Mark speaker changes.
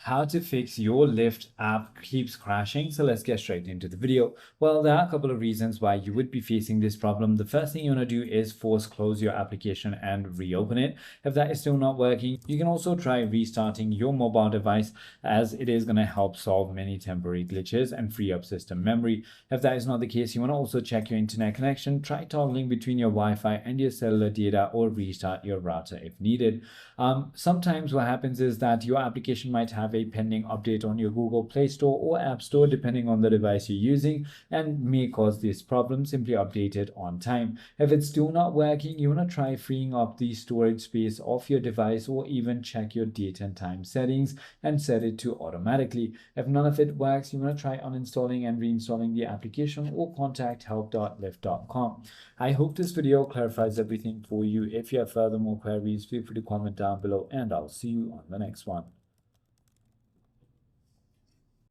Speaker 1: how to fix your Lyft app keeps crashing. So let's get straight into the video. Well, there are a couple of reasons why you would be facing this problem. The first thing you want to do is force close your application and reopen it. If that is still not working, you can also try restarting your mobile device, as it is going to help solve many temporary glitches and free up system memory. If that is not the case, you want to also check your internet connection, try toggling between your Wi-Fi and your cellular data, or restart your router if needed. Sometimes what happens is that your application might have a pending update on your Google Play Store or App Store, depending on the device you're using, and may cause this problem. Simply update it on time. If it's still not working, you want to try freeing up the storage space of your device, or even check your date and time settings and set it to automatically. If none of it works, you want to try uninstalling and reinstalling the application, or contact help.lyft.com. I hope this video clarifies everything for you. If you have further more queries, feel free to comment down below, and I'll see you on the next one.